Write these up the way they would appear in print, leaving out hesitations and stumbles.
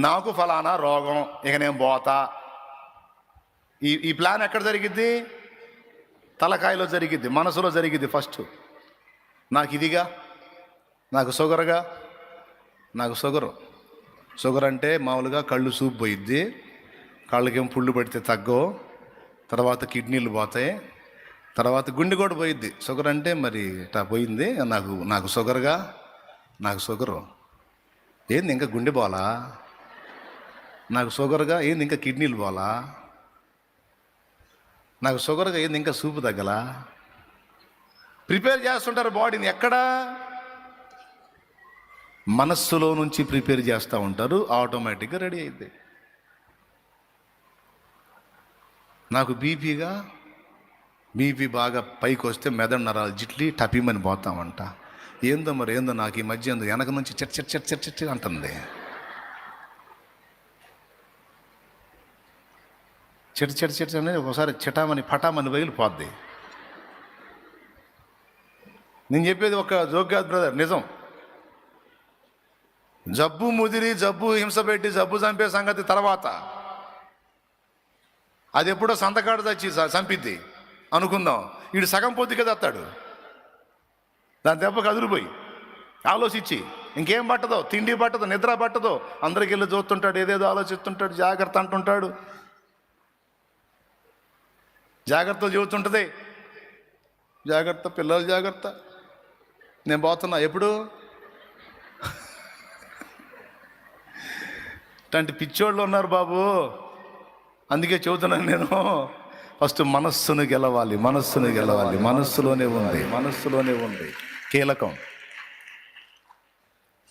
నాకు ఫలానా రోగం, ఇక నేను పోతా. ఈ ప్లాన్ ఎక్కడ జరిగిద్ది? తలకాయలో జరిగిద్ది, మనసులో జరిగిద్ది. ఫస్ట్ నాకు ఇదిగా, నాకు షుగర్గా, నాకు షుగర్ అంటే మామూలుగా కళ్ళు చూపు పోయిద్ది, కాళ్ళకేం పుళ్ళు పడితే తగ్గవు, తర్వాత కిడ్నీలు పోతాయి, తర్వాత గుండె కూడా పోయిద్ది. షుగర్ అంటే మరి ఇట్లా పోయింది, నాకు షుగర్గా, నాకు షుగరు ఏంది ఇంకా గుండె పోలా, నాకు షుగర్గా ఏంది ఇంకా కిడ్నీలు పోలా, నాకు షుగర్గా ఏంది ఇంకా సూపు తగ్గలా. ప్రిపేర్ చేస్తుంటారు బాడీని. ఎక్కడా? మనస్సులో నుంచి ప్రిపేర్ చేస్తూ ఉంటారు, ఆటోమేటిక్గా రెడీ అయింది. నాకు బీపీ బాగా పైకి వస్తే మెదడు నరాలు జిట్లి టపీమని పోతామంట. ఏందో నాకు ఈ మధ్య వెనక నుంచి చట్ అంటుంది. చెట్ అనేది ఒకసారి చిటామని పటామని బయలుపోద్ది. నేను చెప్పేది ఒక జోక్ కాదు బ్రదర్, నిజం. జబ్బు ముదిరి, జబ్బు హింస పెట్టి, జబ్బు చంపే సంగతి తర్వాత, అది ఎప్పుడో సంతకాడు తెచ్చి చంపిద్ది అనుకుందాం. వీడు సగం పొద్దుకే తెస్తాడు, దాని దెబ్బ కదులుపోయి ఆలోచించి ఇంకేం పట్టదో, తిండి పట్టదో, నిద్ర పట్టదో, అందరికి వెళ్ళి చూస్తుంటాడు, ఏదేదో ఆలోచిస్తుంటాడు, జాగ్రత్త అంటుంటాడు, జాగ్రత్త చెబుతుంటుంది, జాగ్రత్త పిల్లలు జాగ్రత్త, నేను పోతున్నా. ఎప్పుడు? ఇట్లాంటి పిచ్చోళ్ళు ఉన్నారు బాబు. అందుకే చెబుతున్నాను నేను, ఫస్ట్ మనస్సును గెలవాలి. మనస్సులోనే ఉంది కీలకం.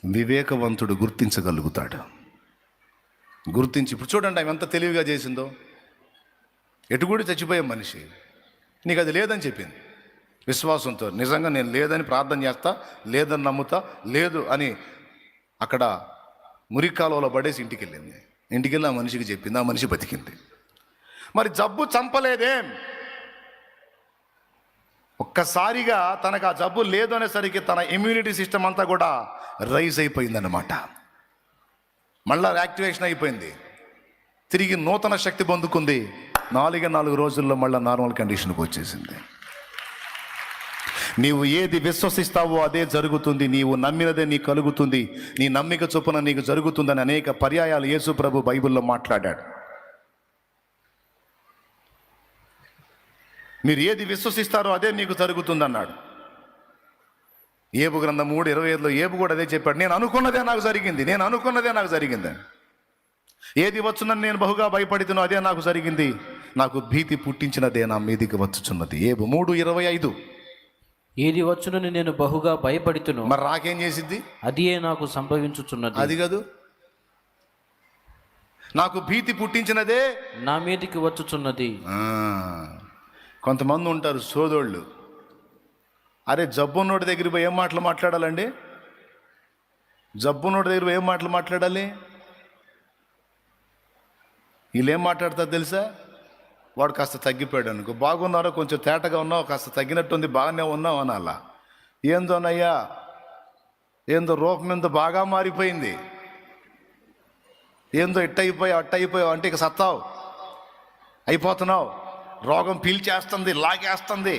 వివేకవంతుడు గుర్తించగలుగుతాడు. గుర్తించి, ఇప్పుడు చూడండి ఆమె ఎంత తెలివిగా చేసిందో. ఎటుగుడి చచ్చిపోయే మనిషి, నీకు అది లేదని చెప్పింది విశ్వాసంతో. నిజంగా నేను లేదని ప్రార్థన చేస్తా, లేదని నమ్ముతా, లేదు అని అక్కడ మురికాలలో పడేసి ఇంటికి వెళ్ళి ఆ మనిషికి చెప్పింది. ఆ మనిషి బతికింది. మరి జబ్బు చంపలేదేం? ఒక్కసారిగా తనకు ఆ జబ్బు లేదు అనేసరికి తన ఇమ్యూనిటీ సిస్టమ్ అంతా కూడా రైజ్ అయిపోయిందన్నమాట. మళ్ళా యాక్టివేషన్ అయిపోయింది, తిరిగి నూతన శక్తి పొందుకుంది. 4 రోజుల్లో మళ్ళీ నార్మల్ కండిషన్కి వచ్చేసింది. నీవు ఏది విశ్వసిస్తావో అదే జరుగుతుంది, నీవు నమ్మినదే నీకు కలుగుతుంది, నీ నమ్మిక చొప్పున నీకు జరుగుతుందని అనేక పర్యాయాలు యేసు ప్రభు బైబిల్లో మాట్లాడాడు. మీరు ఏది విశ్వసిస్తారో అదే మీకు జరుగుతుంది అన్నాడు. ఏబు గ్రంథం 3:25లో ఏబు కూడా అదే చెప్పాడు. నేను అనుకున్నదే నాకు జరిగింది. ఏది వచ్చునని నేను బహుగా భయపడుతున్నా అదే నాకు జరిగింది, నాకు భీతి పుట్టించినదే నా మీదికి వచ్చుచున్నది. ఏబు 3:25. ఏది వచ్చునని నేను బహుగా భయపడుతును, మరి రాకేం చేసిద్ది? అదియే నాకు సంభవించుచున్నది. అది కాదు, నాకు భీతి పుట్టించినదే నా మీదికి వచ్చుచున్నది. కొంతమంది ఉంటారు సోదోళ్ళు. అరే జబ్బున్నోడి దగ్గర పోయి ఏం మాటలు మాట్లాడాలండి? జబ్బున్నోడి దగ్గర ఏం మాటలు మాట్లాడాలి? వీళ్ళు ఏం మాట్లాడతారు తెలుసా? వాడు కాస్త తగ్గిపోయాడు అనుకో, బాగున్నారో కొంచెం తేటగా ఉన్నావు, కాస్త తగ్గినట్టుంది, బాగానే ఉన్నావు అనాలా. ఏందోనయ్యా, ఏందో రూపం ఎంతో బాగా మారిపోయింది, ఏందో అట్టయిపోయావు అంటే ఇక సత్తావు, అయిపోతున్నావు, రోగం పీల్చేస్తుంది, లాగేస్తుంది.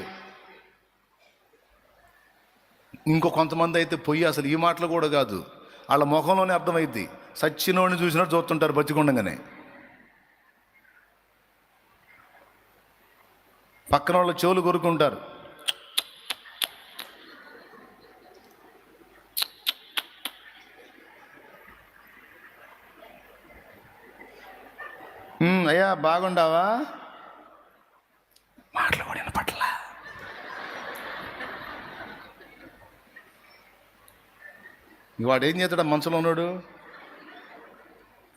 ఇంకో కొంతమంది అయితే పొయ్యి అసలు ఈ మాటలు కూడా కాదు, వాళ్ళ ముఖంలోనే అర్థమైద్ది. సచ్చినోడిని చూసినట్టు చూస్తుంటారు బతికుండగానే. పక్కన వాళ్ళ చెవులు కొరుకుంటారు. అయ్యా బాగుండావా? మాటలు కూడా వినపట్ల. వాడు ఏం చేస్తాడు? మనసులో ఉన్నాడు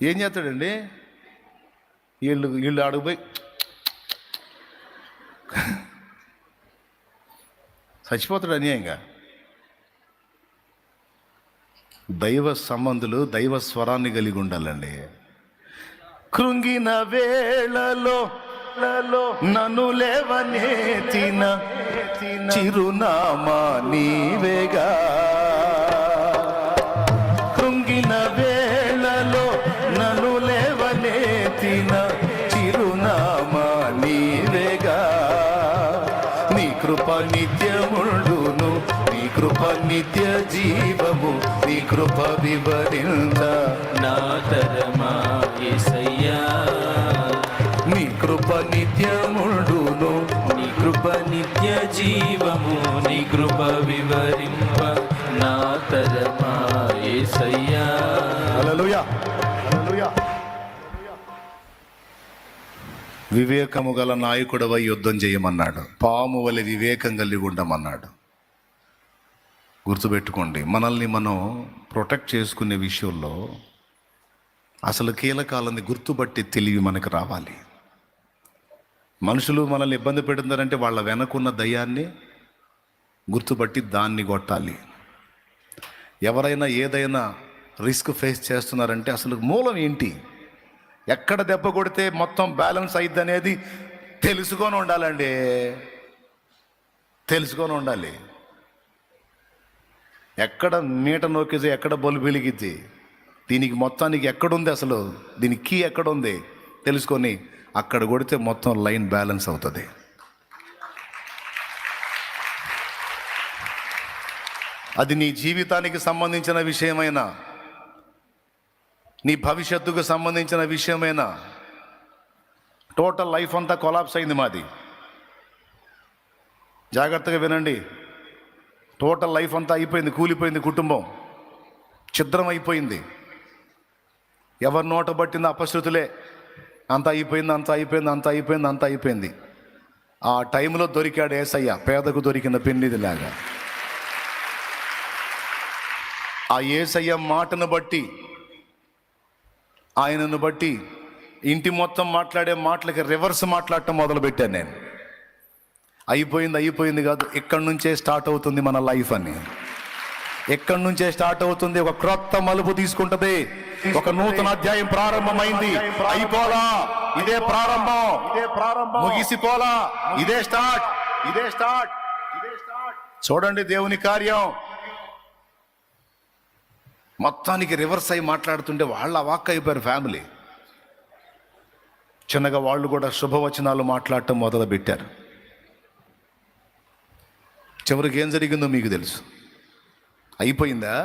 ఏం చేస్తాడండి? వీళ్ళు అడుగుపోయి చచ్చిపోతాడు అన్యాయంగా. దైవ సంబంధులు దైవ స్వరాన్ని కలిగి ఉండాలండి. కృంగిన వేళలో నన్ను లేవనెత్తిన చిరునామా నీవేగా, కృంగిన వేళలో ఎత్తిన చిరునామా నీవేగా. నీ కృప నిత్యముండును, నీ కృప నిత్య జీవము, నీ కృప వివరించ నా తరమా యేసయ్యా. నీ కృప నిత్యముండును, నీ కృప నిత్య జీవము, నీ కృప వివరింప నా తరమా యేసయ్యా. హల్లెలూయా, హల్లెలూయా. వివేకము గల నాయకుడవై యుద్ధం చేయమన్నాడు. పాము వలె వివేకం కలిగి ఉండమన్నాడు. గుర్తుపెట్టుకోండి, మనల్ని మనం ప్రొటెక్ట్ చేసుకునే విషయంలో అసలు కీలకాలని గుర్తుపట్టి తెలివి మనకు రావాలి. మనుషులు మనల్ని ఇబ్బంది పెడుతున్నారంటే వాళ్ళ వెనకున్న దయ్యాన్ని గుర్తుపట్టి దాన్ని కొట్టాలి. ఎవరైనా ఏదైనా రిస్క్ ఫేస్ చేస్తున్నారంటే అసలు మూలం ఏంటి, ఎక్కడ దెబ్బ కొడితే మొత్తం బ్యాలెన్స్ అయ్యిద్ది అనేది తెలుసుకొని ఉండాలండి, తెలుసుకొని ఉండాలి. ఎక్కడ మీట నొక్కితే ఎక్కడ బల్బు వెలిగిద్ది, దీనికి మొత్తానికి ఎక్కడుంది, అసలు దీనికి కీ ఎక్కడుంది తెలుసుకొని అక్కడ కొడితే మొత్తం లైన్ బ్యాలెన్స్ అవుతుంది. అది నీ జీవితానికి సంబంధించిన విషయమైనా, నీ భవిష్యత్తుకు సంబంధించిన విషయమైనా. టోటల్ లైఫ్ అంతా కొలాప్స్ అయింది మాది. జాగ్రత్తగా వినండి. టోటల్ లైఫ్ అంతా అయిపోయింది, కూలిపోయింది, కుటుంబం ఛిద్రం అయిపోయింది. ఎవరి నోట పట్టింది అపశృతులే. అంత అయిపోయింది, అంత అయిపోయింది, అంత అయిపోయింది, అంత అయిపోయింది. ఆ టైంలో దొరికాడు యేసయ్య, పేదకు దొరికిన పెన్నిదిలాగా. ఆ యేసయ్య మాటను బట్టి, ఆయనను బట్టి ఇంటి మొత్తం మాట్లాడే మాటలకి రివర్స్ మాట్లాడటం మొదలుపెట్టాను నేను. అయిపోయింది అయిపోయింది కాదు, ఇక్కడి నుంచే స్టార్ట్ అవుతుంది మన లైఫ్ అని. ఎక్కడి నుంచే స్టార్ట్ అవుతుంది, ఒక క్రొత్త మలుపు తీసుకుంటది, ఒక నూతన అధ్యాయం ప్రారంభమైంది. అయిపోలా, ఇదే ప్రారంభం, ఇదే ప్రారంభం. ముగిసిపోలా, ఇదే స్టార్ట్, ఇదే స్టార్ట్, ఇదే స్టార్ట్. చూడండి దేవుని కార్యం. మొత్తానికి రివర్స్ అయి మాట్లాడుతుంటే వాళ్ళ వాక్ అయిపోయారు ఫ్యామిలీ. చిన్నగా వాళ్ళు కూడా శుభవచనాలు మాట్లాడటం మొదలు పెట్టారు. చివరికి ఏం జరిగిందో మీకు తెలుసు. అయిపోయిందా,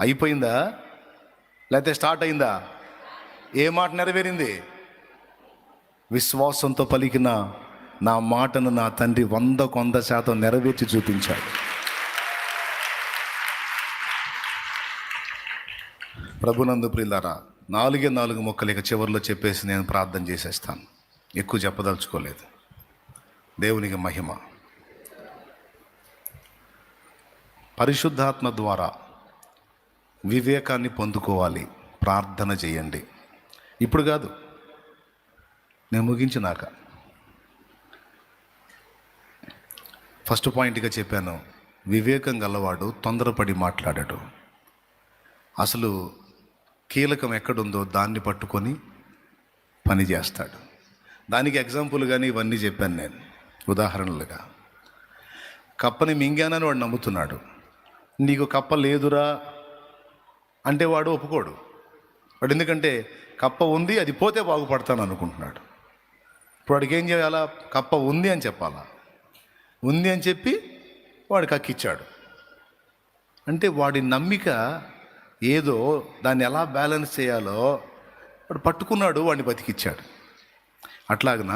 అయిపోయిందా లేకపోతే స్టార్ట్ అయిందా? ఏ మాట నెరవేరింది? విశ్వాసంతో పలికిన నా మాటను నా తండ్రి 100% నెరవేర్చి చూపించాడు. ప్రభునందు ప్రియులారా, 4 ముక్కలు ఇక చివరిలో చెప్పేసి నేను ప్రార్థన చేసేస్తాను. ఎక్కువ చెప్పదలుచుకోలేదు. దేవునికి మహిమ. పరిశుద్ధాత్మ ద్వారా వివేకాన్ని పొందుకోవాలి. ప్రార్థన చేయండి. ఇప్పుడు కాదు, నేను ముగించినాక. ఫస్ట్ పాయింట్గా చెప్పాను, వివేకం గలవాడు తొందరపడి మాట్లాడాడు. అసలు కీలకం ఎక్కడుందో దాన్ని పట్టుకొని పని చేస్తాడు. దానికి ఎగ్జాంపుల్ కానీ ఇవన్నీ చెప్పాను నేను ఉదాహరణలుగా. కప్పని మింగానని వాడు నమ్ముతున్నాడు. నీకు కప్ప లేదురా అంటే వాడు ఒప్పుకోడు. వాడు ఎందుకంటే కప్ప ఉంది, అది పోతే బాగుపడతాను అనుకుంటున్నాడు. ఇప్పుడు వాడికి ఏం చేయాలా? కప్ప ఉంది అని చెప్పాలా. ఉంది అని చెప్పి వాడు కక్కిచ్చాడు. అంటే వాడి నమ్మిక ఏదో, దాన్ని ఎలా బ్యాలెన్స్ చేయాలో వాడు పట్టుకున్నాడు, వాడిని బతికిచ్చాడు. అట్లాగన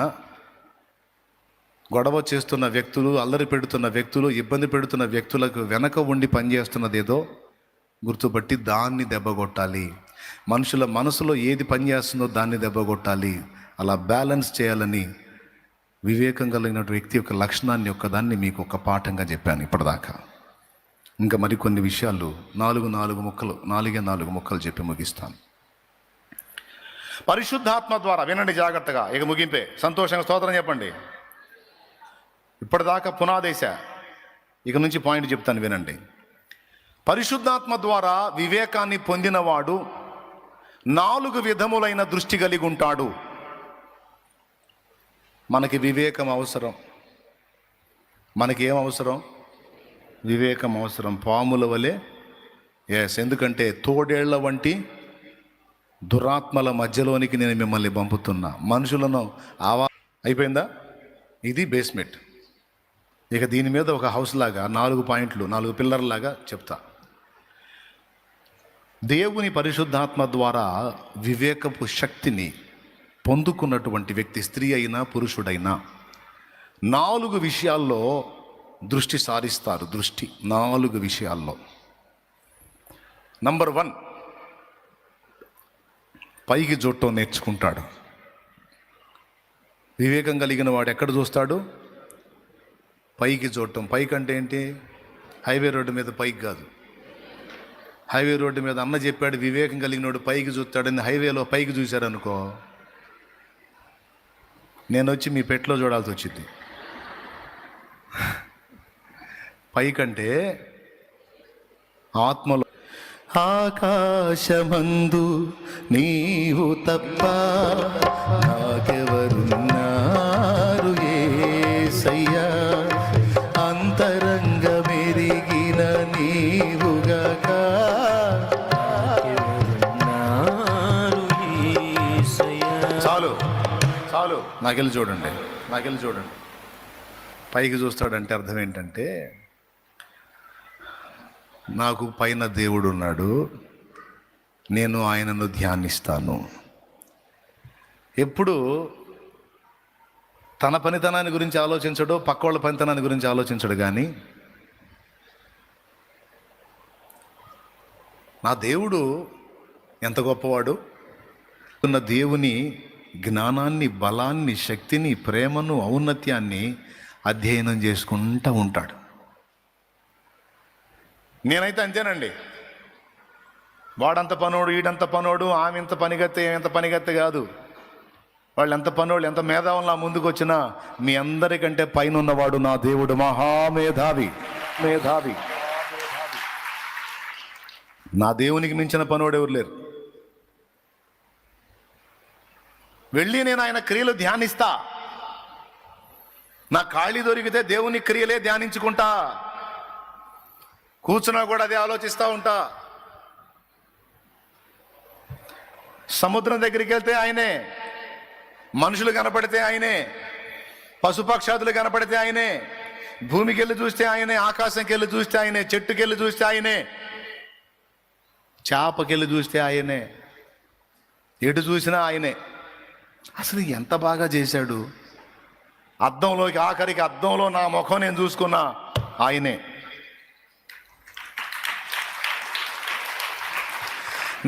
గొడవ చేస్తున్న వ్యక్తులు, అల్లరి పెడుతున్న వ్యక్తులు, ఇబ్బంది పెడుతున్న వ్యక్తులకు వెనక ఉండి పనిచేస్తున్నది ఏదో గుర్తుపట్టి దాన్ని దెబ్బగొట్టాలి. మనుషుల మనసులో ఏది పనిచేస్తుందో దాన్ని దెబ్బగొట్టాలి. అలా బ్యాలెన్స్ చేయాలని వివేకం కలిగిన వ్యక్తి యొక్క లక్షణాన్ని దాన్ని మీకు ఒక పాఠంగా చెప్పాను ఇప్పటిదాకా. ఇంకా మరికొన్ని విషయాలు 4 ముక్కలు చెప్పి ముగిస్తాను. పరిశుద్ధాత్మ ద్వారా వినండి జాగ్రత్తగా. ఇక ముగింపే. సంతోషంగా స్తోత్రం చెప్పండి. ఇప్పటిదాకా పునాదేశ, ఇక నుంచి పాయింట్ చెప్తాను వినండి. పరిశుద్ధాత్మ ద్వారా వివేకాన్ని పొందినవాడు 4 విధములైన దృష్టి కలిగి ఉంటాడు. మనకి వివేకం అవసరం. మనకి ఏం అవసరం? వివేకం అవసరం. పాముల వలె. ఎందుకంటే తోడేళ్ల వంటి దురాత్మల మధ్యలోనికి నేను మిమ్మల్ని పంపుతున్నా. మనుషులను అయిపోయిందా? ఇది బేస్మెంట్. ఇక దీని మీద ఒక హౌస్ లాగా 4 పాయింట్లు, 4 పిల్లర్లాగా చెప్తా. దేవుని పరిశుద్ధాత్మ ద్వారా వివేకపు శక్తిని పొందుకున్నటువంటి వ్యక్తి, స్త్రీ అయినా పురుషుడైనా, 4 విషయాల్లో దృష్టి సారిస్తారు. 4 విషయాల్లో. నంబర్ 1, పైకి చూడటం నేర్చుకుంటాడు. వివేకం కలిగిన వాడు ఎక్కడ చూస్తాడు? పైకి చూడటం. పైకి అంటే ఏంటి? హైవే రోడ్డు మీద పైకి కాదు. హైవే రోడ్డు మీద అన్న చెప్పాడు వివేకం కలిగిన వాడు పైకి చూస్తాడని. హైవేలో పైకి చూశారనుకో, నేను వచ్చి మీ పెట్లో చూడాల్సి వచ్చింది. పైకంటే ఆత్మలో. ఆకాశమందు నీవు తప్ప నాకెవరున్నారు యేసయ్యా, అంతరంగ మెరిగిన నీవుగాక. చాలు చాలు, నాకెళ్ళి చూడండి, నాకెళ్ళి చూడండి. పైకి చూస్తాడంటే అర్థం ఏంటంటే, నాకు పైన దేవుడు ఉన్నాడు, నేను ఆయనను ధ్యానిస్తాను. ఎప్పుడు తన పనితనాన్ని గురించి ఆలోచించడు, పక్క వాళ్ళ పనితనాన్ని గురించి ఆలోచించడు. కానీ నా దేవుడు ఎంత గొప్పవాడు, ఉన్న దేవుని జ్ఞానాన్ని, బలాన్ని, శక్తిని, ప్రేమను, ఔన్నత్యాన్ని అధ్యయనం చేసుకుంటూ ఉంటాడు. నేనైతే అంతేనండి. వాడంత పనోడు, ఈడంత పనోడు, ఆమె ఇంత పనిగత్తె, ఏమంత పనిగత్తె కాదు. వాళ్ళు ఎంత పనోళ్ళు, ఎంత మేధావులు ముందుకు వచ్చినా మీ అందరికంటే పైన ఉన్నవాడు నా దేవుడు మహామేధావి. మేధావి. నా దేవునికి మించిన పనోడు ఎవరు లేరు. వెళ్ళి నేను ఆయన క్రియలు ధ్యానిస్తా. నా ఖాళీ దొరికితే దేవుని క్రియలే ధ్యానించుకుంటా. కూర్చున్నా కూడా అదే ఆలోచిస్తూ ఉంటా. సముద్రం దగ్గరికి వెళ్తే ఆయనే, మనుషులు కనపడితే ఆయనే, పశుపక్షాదులు కనపడితే ఆయనే, భూమికి వెళ్ళి చూస్తే ఆయనే, ఆకాశంకి వెళ్ళి చూస్తే ఆయనే, చెట్టుకి వెళ్ళి చూస్తే ఆయనే, చేపకెళ్ళి చూస్తే ఆయనే, ఎటు చూసినా ఆయనే. అసలు ఎంత బాగా చేశాడు. అద్దంలోకి, ఆఖరికి అద్దంలో నా ముఖం నేను చూసుకున్నా ఆయనే.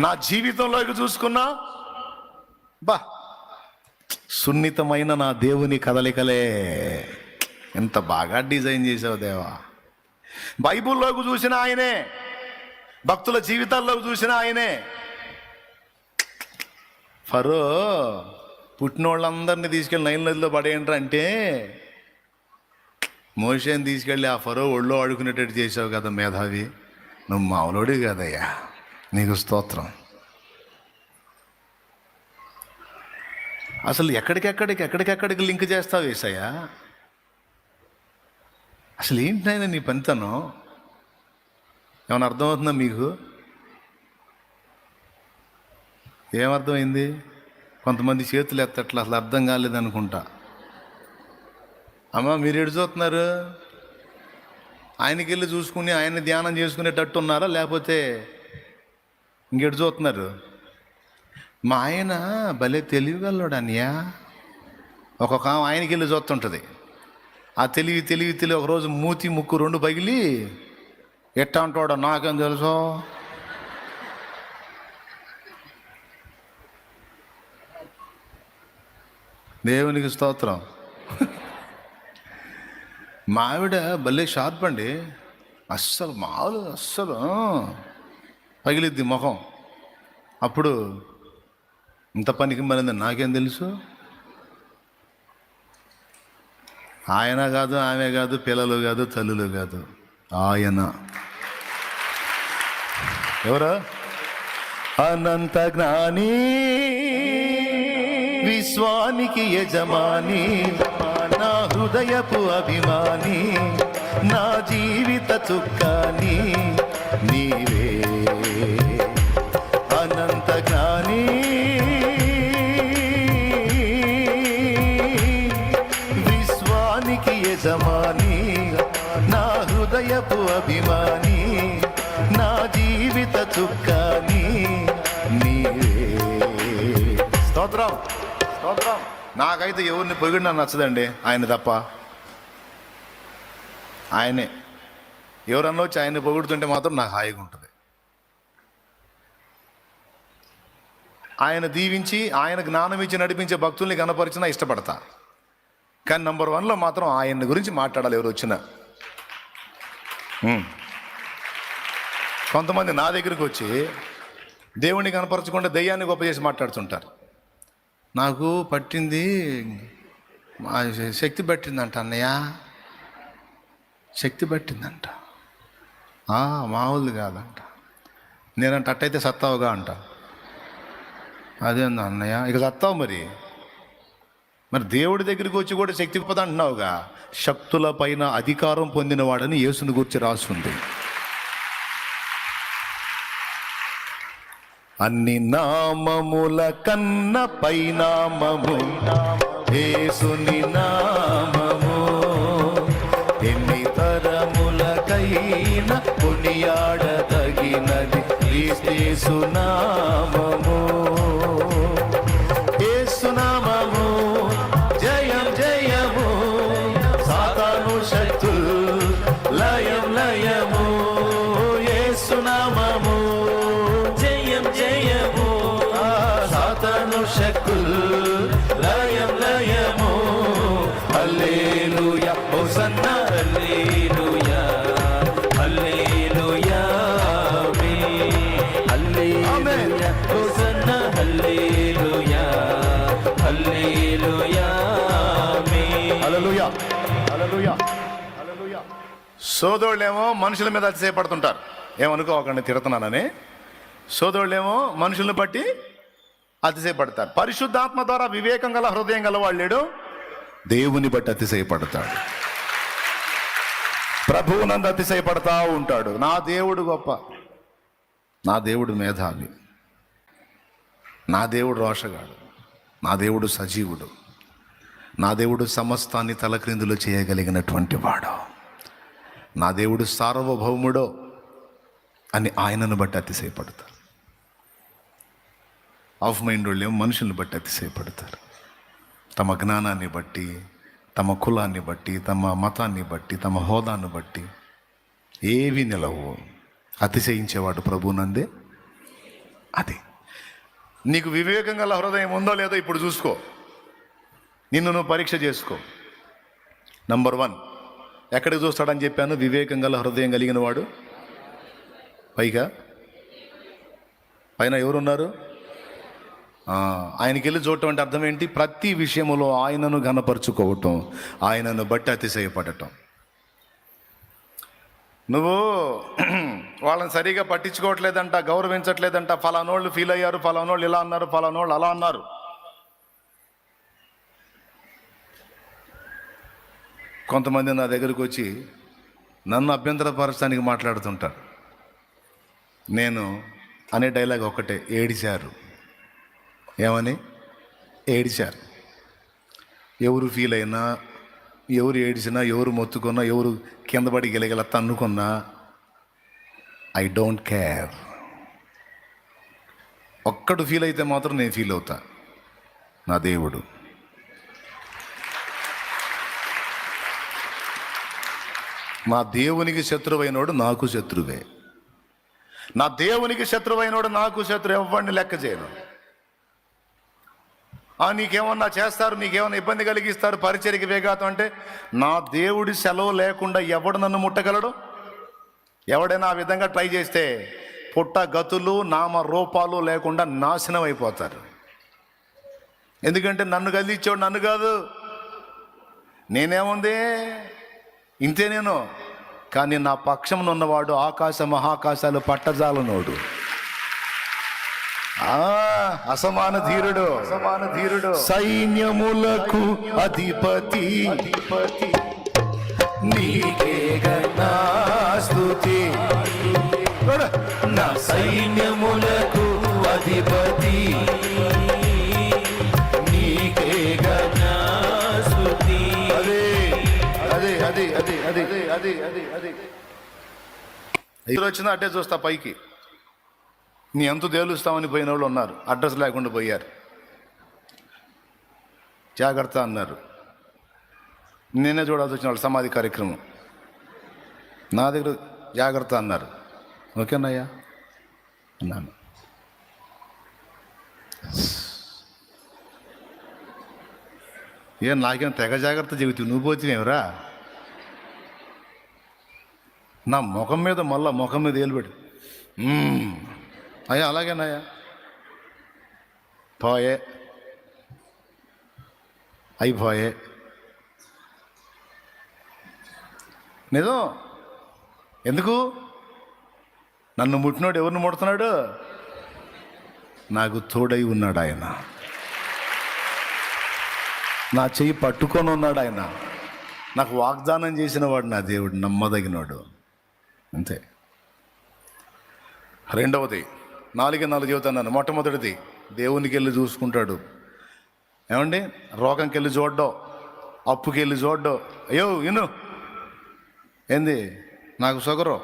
నా జీవితంలోకి చూసుకున్నా సున్నితమైన నా దేవుని కదలికలే. ఎంత బాగా డిజైన్ చేసావు దేవా. బైబిల్లోకి చూసిన ఆయనే, భక్తుల జీవితాల్లోకి చూసిన ఆయనే. ఫరో పుట్టిన వాళ్ళందరినీ తీసుకెళ్ళి నైల్ నదిలో పడేయంటారు అంటే, మోషేని తీసుకెళ్ళి ఆ ఫరో ఒళ్ళో ఆడుకునేటట్టు చేసావు కదా మేధావి. నువ్వు మామూలుడి కదయ్యా, నీకు స్తోత్రం. అసలు ఎక్కడికెక్కడికి లింక్ చేస్తావు యేసయ్యా? అసలు ఏంటైనా నీ పనితనం ఏమైనా అర్థమవుతుందా మీకు? ఏమర్థమైంది? కొంతమంది చేతులు ఎత్తట్లా, అసలు అర్థం కాలేదనుకుంటా. అమ్మ మీరు ఎటు చూస్తున్నారు? ఆయనకి వెళ్ళి చూసుకుని ఆయన్ని ధ్యానం చేసుకునేటట్టు ఉన్నారా, లేకపోతే ఇంకెటు చూస్తున్నారు? మా ఆయన భలే తెలివిగలడు అన్నయ్య. ఒక్కొక్క ఆయనకి వెళ్ళి చూస్తుంటుంది. ఆ తెలివి ఒకరోజు మూతి ముక్కు 2 పగిలి ఎట్టా అంటాడో నాకేం తెలుసు. దేవునికి స్తోత్రం. మా ఆవిడ భలే షార్ప్ అండి. అస్సలు పగిలిద్ది ముఖం. అప్పుడు ఇంత పనికి మరింది నాకేం తెలుసు. ఆయన కాదు, ఆమె కాదు, పిల్లలు కాదు, తల్లులు కాదు, ఆయన. ఎవరు? అనంత జ్ఞాని, విశ్వానికి యజమాని, నా హృదయపు అభిమాని, నా జీవిత చుక్కాని నీవే. అనంత జ్ఞాని, అభిమాని, నా జీవిత చుక్కాని నీవే. స్తోత్రం స్తోత్రం. నాకైతే ఎవరిని పొగిడినా నచ్చదండి, ఆయన తప్ప. ఆయనే. ఎవరన్నా వచ్చి ఆయన్ని పొగుడుతుంటే మాత్రం నాకు హాయిగా ఉంటుంది. ఆయన దీవించి ఆయన జ్ఞానం ఇచ్చి నడిపించే భక్తుల్ని కనపరిచినా ఇష్టపడతా. కానీ నంబర్ 1లో మాత్రం ఆయన గురించి మాట్లాడాలి ఎవరు వచ్చినా. కొంతమంది నా దగ్గరికి వచ్చి దేవుణ్ణి కనపరచకుండా దెయ్యాన్ని గొప్ప చేసి మాట్లాడుతుంటారు. నాకు పట్టింది శక్తి పట్టిందంట అన్నయ్య, శక్తి పట్టిందంట. మామూలు కాదంట. నేనంట అట్టయితే సత్తావుగా అంట. అదేందా అన్నయ్య, ఇక సత్తావు మరి దేవుడి దగ్గరికి వచ్చి కూడా శక్తి పద అంటున్నావుగా. శక్తుల పైన అధికారం పొందినవాడని యేసుని గురించి రాస్తుంది. అన్ని నామముల కన్న పైనామము యేసుని నామము, ఎన్ని తరములకైన కొనియాడదగినది యేసు నామము. యేసు నామము జయం జయము, సాతాను శక్తులు లయం లయము. యేసు నామము జయం జయము, సాతాను శక్తులు లయం లయము. హల్లెలూయా హోసన్నా హల్లెలూయా హల్లెలూయా హల్లెలూయా హోసన్నా హల్లెలూయా హల్లెలూయా హల్లెలూయా హల్లెలూయా హల్లెలూయా. సోదరులేమో మనుషుల మీద అతిశయపడుతుంటారు. ఏమనుకోకండి తిడుతున్నానని. సోదరులేమో మనుషులను బట్టి అతిశయపడతారు. పరిశుద్ధాత్మ ద్వారా వివేకం గల హృదయం గలవాడు లేడు, దేవుని బట్టి అతిశయపడతాడు. ప్రభువునందు అతిశయపడతా ఉంటాడు. నా దేవుడు గొప్ప, నా దేవుడు మేధావి, నా దేవుడు రోషగాడు, నా దేవుడు సజీవుడు, నా దేవుడు సమస్తాన్ని తలక్రిందులు చేయగలిగినటువంటి వాడు, నా దేవుడు సార్వభౌముడో అని ఆయనను బట్టి అతిశయపడతారు. ఆఫ్ మైండ్ వాళ్ళు మనుషుల్ని బట్టి అతిశయపడతారు. తమ జ్ఞానాన్ని బట్టి, తమ కులాన్ని బట్టి, తమ మతాన్ని బట్టి, తమ హోదాన్ని బట్టి ఏవి నిలవు. అతిశయించేవాడు ప్రభువునందే. అది నీకు వివేకం గల హృదయం ఉందో లేదో ఇప్పుడు చూసుకో. నిన్ను నువ్వు పరీక్ష చేసుకో. నంబర్ 1 ఎక్కడికి చూస్తాడని చెప్పాను? వివేకం గల హృదయం కలిగిన వాడు పైన ఎవరున్నారు? ఆయనకి వెళ్ళి చూడటం అంటే అర్థం ఏంటి? ప్రతి విషయంలో ఆయనను ఘనపరుచుకోవటం, ఆయనను బట్టి అతిశయపడటం. నువ్వు వాళ్ళని సరిగా పట్టించుకోవట్లేదంట, గౌరవించట్లేదంట, ఫలానోళ్ళు ఫీల్ అయ్యారు, ఫలానోళ్ళు ఇలా అన్నారు, ఫలానోళ్ళు అలా అన్నారు. కొంతమంది నా దగ్గరికి వచ్చి నన్ను అభ్యంతరపరచడానికి మాట్లాడుతుంటారు. నేను అనే డైలాగ్ ఒకటే, ఏడిశారు. ఏమని? ఏడిశారు. ఎవరు ఫీల్ అయినా, ఎవరు ఏడిసినా, ఎవరు మొత్తుకున్నా, ఎవరు కింద పడి గెలగల తన్నుకున్నా ఐ డోంట్ కేర్. ఒక్కడు ఫీల్ అయితే మాత్రం నేను ఫీల్ అవుతా. నా దేవుడు. నా దేవునికి శత్రువైనోడు నాకు శత్రువే. నా దేవునికి శత్రువైనోడు నాకు శత్రువు. ఎవరిని లెక్క చేయను. నీకేమన్నా చేస్తారు, నీకేమన్నా ఇబ్బంది కలిగిస్తారు, పరిచర్యకి వేగాతం అంటే నా దేవుడి సెలవు లేకుండా ఎవడు నన్ను ముట్టగలడు? ఎవడైనా ఆ విధంగా ట్రై చేస్తే పుట్ట గతులు నామ రూపాలు లేకుండా నాశనం అయిపోతారు. ఎందుకంటే నన్ను కదిలిచ్చాడు నన్ను కాదు. నేనేముంది ఇంతే నేను. కానీ నా పక్షంలో ఉన్నవాడు ఆకాశ మహాకాశాలు పట్టజాలనోడు, అసమాన ధీరుడు, అసమాన ధీరుడు, సైన్యములకు అధిపతి, నీకే నా స్తుతి. నా సైన్యములకు అధిపతి, నీకే నా స్తుతి. అదే అదే అదే అదే అదే అదే అదే అదే ఎవరు వచ్చినా అట్టే చూస్తా పైకి. నీ ఎంత తేలుస్తామని పోయిన వాళ్ళు ఉన్నారు, అడ్రస్ లేకుండా పోయారు. జాగ్రత్త అన్నారు. నేనే చూడాల్సి వచ్చిన వాళ్ళు సమాధి కార్యక్రమం నా దగ్గర. జాగ్రత్త అన్నారు. ఓకేనయ్యా అన్నాను. ఏం నాకేం తెగ జాగ్రత్త చెబుతావు, నువ్వు పోతున్నావురా. నా ముఖం మీద మళ్ళా ముఖం మీద ఏలుబెడు. అయ్యా అలాగేనయ్యా. పోయే అయిపోయే. నిజం. ఎందుకు? నన్ను ముట్టినోడు ఎవరిని ముడుతున్నాడు? నాకు తోడై ఉన్నాడు ఆయన. నా చెయ్యి పట్టుకొని ఉన్నాడు ఆయన. నాకు వాగ్దానం చేసిన వాడు నా దేవుడు, నమ్మదగినవాడు. అంతే. రెండవది 4 చెబుతున్నాను. మొట్టమొదటిది దేవునికి వెళ్ళి చూసుకుంటాడు. ఏమండి? రోగంకి వెళ్ళి చూడ్డం, అప్పుకి వెళ్ళి చూడ్డం. అయ్యో ఇను ఏంది, నాకు షుగరు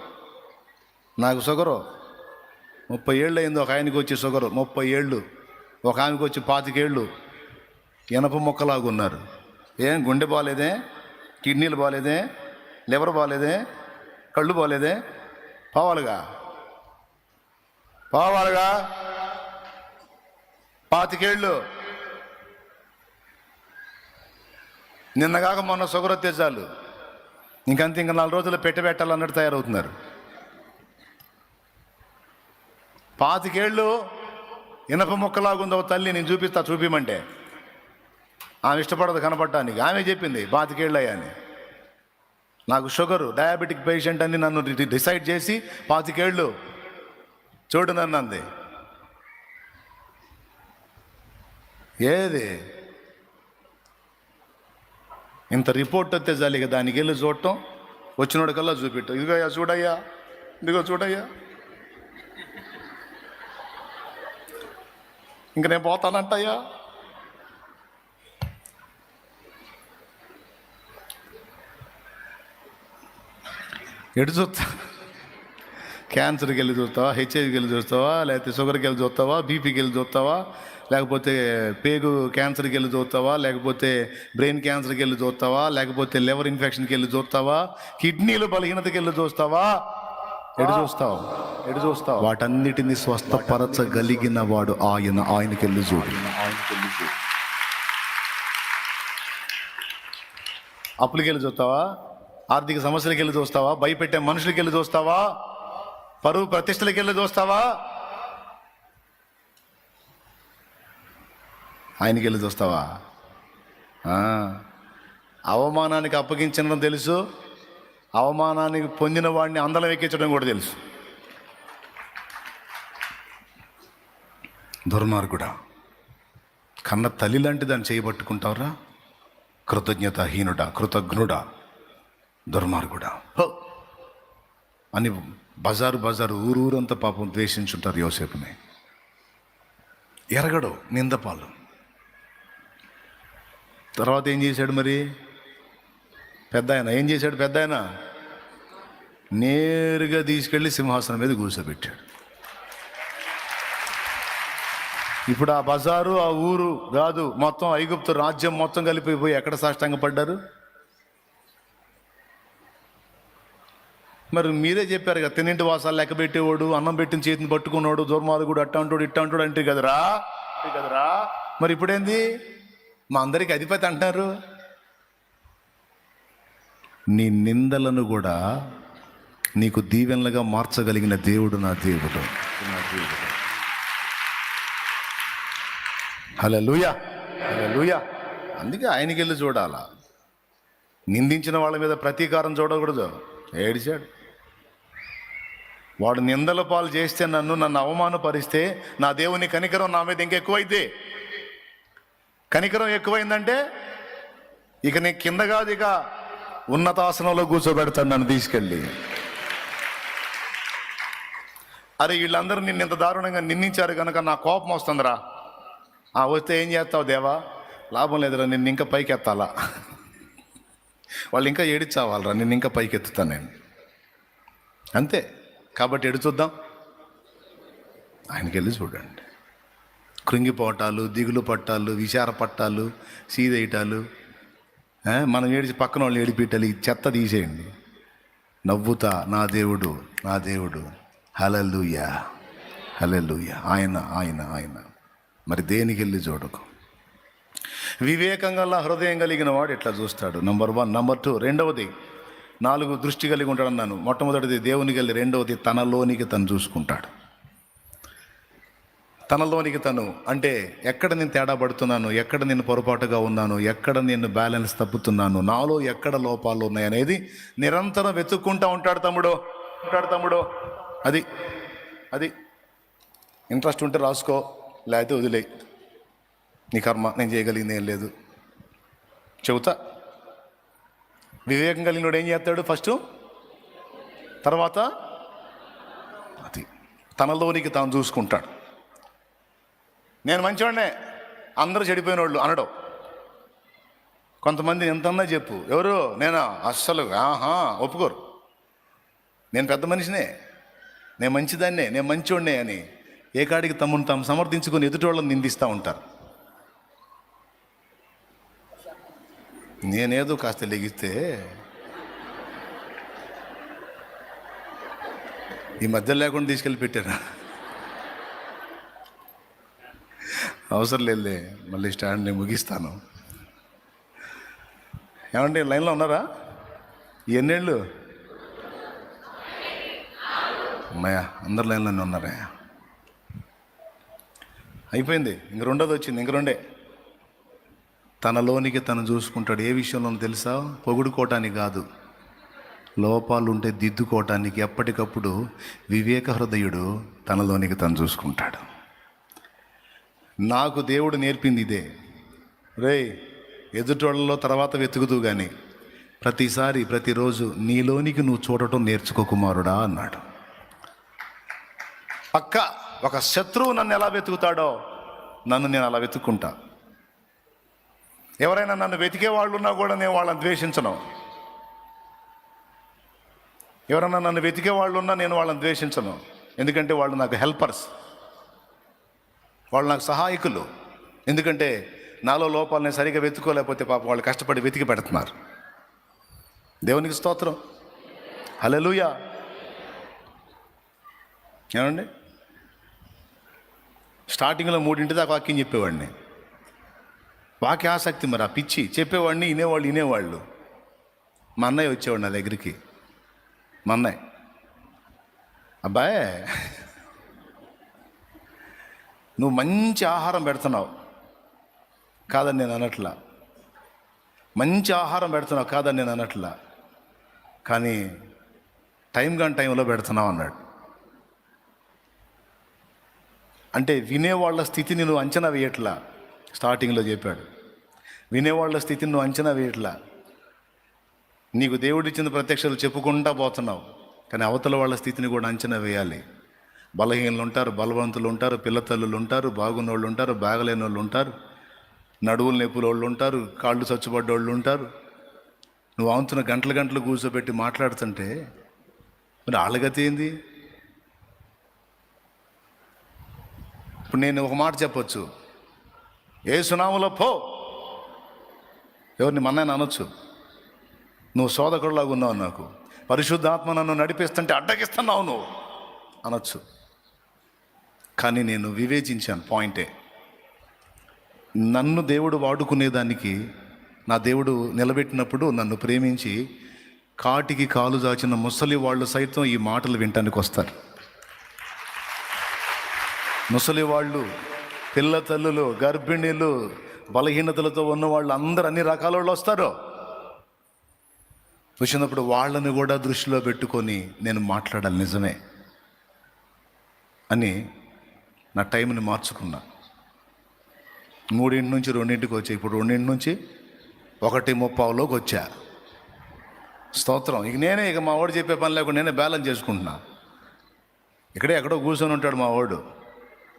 30 ఏళ్ళు అయింది. ఒక ఆయనకి వచ్చి షుగరు 30 ఏళ్ళు, ఒక ఆమెకి వచ్చి 25 ఏళ్ళు. ఇనప మొక్కలాగా ఉన్నారు. ఏం గుండె బాగాలేదే, కిడ్నీలు బాగాలేదే, లివర్ బాగాలేదే, కళ్ళు బాగాలేదే? పోవాలిగా 25 ఏళ్ళు. నిన్నగాక మొన్న షుగర్ వస్తే చాలు, ఇంకా 4 రోజులు పెట్టాలన్నట్టు తయారవుతున్నారు. 25 ఏళ్ళు ఇనప మొక్కలాగుందో తల్లి, నేను చూపిమంటే ఆమె ఇష్టపడదు కనపడటానికి. ఆమె చెప్పింది 25 ఏళ్ళు అయ్యా అని. నాకు షుగరు, డయాబెటిక్ పేషెంట్ అని నన్ను డిసైడ్ చేసి 25 ఏళ్ళు చూడు నన్ను అంది. ఏది ఇంత రిపోర్ట్ వస్తే చాలు, ఇక దానికి వెళ్ళి చూడటం, వచ్చినోడికల్లా చూపెట్టు. ఇదిగో చూడయ్యా, ఇదిగో చూడయ్యా, ఇంక నేను పోతానంటయ్యా. ఎటు చూస్తా? క్యాన్సర్కి వెళ్ళి చూస్తావా, హెచ్ఐవికి వెళ్ళి చూస్తావా, లేకపోతే షుగర్కి వెళ్ళి చూస్తావా, బీపీకి వెళ్ళి చూస్తావా, లేకపోతే పేగు క్యాన్సర్కి వెళ్ళి చూస్తావా, లేకపోతే బ్రెయిన్ క్యాన్సర్కి వెళ్ళి చూస్తావా, లేకపోతే లివర్ ఇన్ఫెక్షన్కి వెళ్ళి చూస్తావా, కిడ్నీలు బలహీనతకి వెళ్ళి చూస్తావా? ఎటు చూస్తావు? వాటన్నిటిని స్వస్థపరచగలిగిన వాడు ఆయనకి వెళ్ళి చూడు. అప్పులకి వెళ్ళి చూస్తావా, ఆర్థిక సమస్యలకి వెళ్ళి చూస్తావా, భయపెట్టే మనుషులకి వెళ్ళి చూస్తావా, పరువు ప్రతిష్టలకి వెళ్ళి చూస్తావా? ఆయనకి వెళ్ళి చూస్తావా? అవమానానికి అప్పగించడం తెలుసు, అవమానానికి పొందిన వాడిని అందలం ఎక్కించడం కూడా తెలుసు. దుర్మార్గుడా, కన్న తల్లి లాంటి దాన్ని చేయబట్టుకుంటావురా? కృతజ్ఞతాహీనుడా, కృతజ్ఞుడా, దుర్మార్గుడా అని బజారు ఊరంతా పాపం ద్వేషించుంటారు యోసేపుని. ఎరగడు, నిందపాలు. తర్వాత ఏం చేశాడు మరి పెద్ద ఆయన? పెద్ద ఆయన నేరుగా తీసుకెళ్ళి సింహాసనం మీద కూర్చోబెట్టాడు. ఇప్పుడు ఆ బజారు, ఆ ఊరు కాదు, మొత్తం ఐగుప్తు రాజ్యం మొత్తం కలిపిపోయి ఎక్కడ సాష్టాంగ పడ్డారు? మరి మీరే చెప్పారు కదా, తిన్నింటి వాసాలు లెక్క పెట్టేవాడు, అన్నం పెట్టిన చేతిని పట్టుకున్నాడు, దుర్మార్గుడు, అట్టాంటోడు ఇట్టాంటోడు అంటే కదరా. మరి ఇప్పుడేంది? మా అందరికి అధిపతి అంటున్నారు. నీ నిందలను కూడా నీకు దీవెనలుగా మార్చగలిగిన దేవుడు నా దేవుడు. హల్లెలూయా. అందుకే ఆయనకి వెళ్ళి చూడాలా. నిందించిన వాళ్ళ మీద ప్రతీకారం చూడకూడదు. ఏడిచాడు వాడు. నిందల పాలు చేస్తే నన్ను అవమానపరిస్తే నా దేవుని కనికరం నా మీద ఇంకెక్కువైతే, కనికరం ఎక్కువైందంటే ఇక నేను కింద కాదు, ఇక ఉన్నతాసనంలో కూర్చోబెడతాను నన్ను తీసుకెళ్ళి. అరే వీళ్ళందరూ నిన్ను ఇంత దారుణంగా నిందించారు కనుక నా కోపం వస్తుందిరా. వస్తే ఏం చేస్తావు దేవా? లాభం లేదురా, నిన్ను ఇంకా పైకి ఎత్తాలా. వాళ్ళు ఇంకా ఏడిచావాలరా, నిన్ను ఇంకా పైకి ఎత్తుతాను నేను. అంతే. కాబట్టి ఎడు చూద్దాం, ఆయనకి వెళ్ళి చూడండి. కృంగిపోవటాలు, దిగులు పట్టాలు, విచార పట్టాలు, సీదేయటాలు, మనం ఏడిచి పక్కన వాళ్ళు ఏడిపిట్టాలి, ఈ చెత్త తీసేయండి. నవ్వుతా నా దేవుడు, నా దేవుడు, హల్లెలూయా హల్లెలూయా, ఆయన ఆయన ఆయన. మరి దేనికి వెళ్ళి చూడకు. వివేకం గల హృదయం కలిగిన వాడు ఎట్లా చూస్తాడు? నంబర్ 1. నంబర్ 2, రెండవది 4 దృష్టి కలిగి ఉంటాడు అన్నాను. మొట్టమొదటిది దేవునికి వెళ్ళి, రెండవది తనలోనికి తను చూసుకుంటాడు. తనలోనికి తను అంటే ఎక్కడ నేను తేడా పడుతున్నాను, ఎక్కడ నేను పొరపాటుగా ఉన్నాను, ఎక్కడ నేను బ్యాలెన్స్ తప్పుతున్నాను, నాలో ఎక్కడ లోపాలు ఉన్నాయనేది నిరంతరం వెతుక్కుంటూ ఉంటాడు తమ్ముడు. అది ఇంట్రెస్ట్ ఉంటే రాసుకో, లేకపోతే వదిలే, నీ కర్మ, నేను చేయగలిగింది ఏం లేదు. చెబుతా. వివేకం కలిగినోడు ఏం చేస్తాడు? ఫస్ట్, తర్వాత అది తనలోనికి తాను చూసుకుంటాడు. నేను మంచివాడినే, అందరూ చెడిపోయిన వాళ్ళు అనడం. కొంతమంది ఎంతన్నా చెప్పు, ఎవరు? నేనా? అస్సలు ఒప్పుకోరు. నేను పెద్ద మనిషినే, నేను మంచిదాన్నే, నేను మంచివాడినే అని ఏ కాడికి తమను తాము సమర్థించుకొని ఎదుటి వాళ్ళని నిందిస్తూ ఉంటారు. నేనేదో కాస్త లెగిస్తే ఈ మధ్య లేకుండా తీసుకెళ్ళి పెట్టారా? అవసరం లేదులే, మళ్ళీ స్టాండ్ నేను ముగిస్తాను. ఏమండి లైన్లో ఉన్నారా? ఎన్నేళ్ళు? అమ్మాయ్యా, అందరు లైన్లోనే ఉన్నారా? అయిపోయింది, ఇంక రెండోది వచ్చింది, ఇంక రెండే. తనలోనికి తను చూసుకుంటాడు. ఏ విషయంలో తెలుసా? పొగుడుకోవటానికి కాదు, లోపాలు ఉంటే దిద్దుకోవటానికి. ఎప్పటికప్పుడు వివేక హృదయుడు తనలోనికి తను చూసుకుంటాడు. నాకు దేవుడు నేర్పింది ఇదే. ఎదుటోళ్ళలో తర్వాత వెతుకుతూ కానీ ప్రతిసారి ప్రతిరోజు నీలోనికి నువ్వు చూడటం నేర్చుకో కుమారుడా అన్నాడు. పక్క ఒక శత్రువు నన్ను ఎలా వెతుకుతాడో నన్ను నేను అలా వెతుక్కుంటా. ఎవరైనా నన్ను వెతికే వాళ్ళు ఉన్నా కూడా నేను వాళ్ళని ద్వేషించను. ఎవరైనా నన్ను వెతికే వాళ్ళు ఉన్నా నేను వాళ్ళని ద్వేషించను. ఎందుకంటే వాళ్ళు నాకు హెల్పర్స్, వాళ్ళు నాకు సహాయకులు. ఎందుకంటే నాలో లోపాలని సరిగా వెతుకోలేకపోతే పాపం వాళ్ళు కష్టపడి వెతికి పెడుతున్నారు. దేవునికి స్తోత్రం, హల్లెలూయా. ఏమండి, స్టార్టింగ్లో 3 దాకా వాక్యం చెప్పేవాడిని. వాక్య ఆసక్తి మరి ఆ పిచ్చి చెప్పేవాడిని, వినేవాళ్ళు. మా అన్నయ్య వచ్చేవాడు నా దగ్గరికి. మా అన్నయ్య, అబ్బాయ్ నువ్వు మంచి ఆహారం పెడుతున్నావు కాదని నేను అనట్లా, మంచి ఆహారం పెడుతున్నావు కాదని నేను అనట్లా, కానీ టైంలో పెడుతున్నావు అన్నాడు. అంటే వినేవాళ్ళ స్థితిని నువ్వు అంచనా వేయట్లా. స్టార్టింగ్లో చెప్పాడు, వినేవాళ్ళ స్థితిని నువ్వు అంచనా వేయట్లా. నీకు దేవుడిచ్చిన ప్రత్యక్షలు చెప్పుకుంటా పోతున్నావు, కానీ అవతల వాళ్ళ స్థితిని కూడా అంచనా వేయాలి. బలహీనలు ఉంటారు, బలవంతులు ఉంటారు, పిల్లతల్లులు ఉంటారు, బాగున్నోళ్ళు ఉంటారు, బాగలేని వాళ్ళు ఉంటారు, నడువులు నొప్పుల వాళ్ళు ఉంటారు, కాళ్ళు చచ్చుబడ్డోళ్ళు ఉంటారు. నువ్వు ఆంతున్న గంటలు కూర్చోబెట్టి మాట్లాడుతుంటే మరి ఆళ్ళగతి ఏంది? ఇప్పుడు నేను ఒక మాట చెప్పొచ్చు, యేసు నామములో పో, ఎవరిని మన్నాయని అనొచ్చు. నువ్వు శోధకుడిలాగా ఉన్నావు, నాకు పరిశుద్ధాత్మ నన్ను నడిపిస్తుంటే అడ్డగిస్తున్నావు నువ్వు అనొచ్చు. కానీ నేను వివేచించాను. పాయింటే, నన్ను దేవుడు వాడుకునేదానికి నా దేవుడు నిలబెట్టినప్పుడు నన్ను ప్రేమించి కాటికి కాలు దాచిన ముసలి వాళ్ళు సైతం ఈ మాటలు వినటానికి వస్తారు. ముసలి వాళ్ళు, పిల్ల తల్లులు, గర్భిణీలు, బలహీనతలతో ఉన్న వాళ్ళు అందరూ అన్ని రకాల వాళ్ళు వస్తారు. వచ్చినప్పుడు వాళ్ళని కూడా దృష్టిలో పెట్టుకొని నేను మాట్లాడాలి నిజమే అని నా టైంని మార్చుకున్నా. 3 నుంచి 2కి వచ్చా, ఇప్పుడు 2 నుంచి 1:30లోకి వచ్చా. స్తోత్రం. ఇక మా వాడు చెప్పే పని లేకుండా నేనే బ్యాలెన్స్ చేసుకుంటున్నా. ఎక్కడో కూర్చొని ఉంటాడు మా వాడు.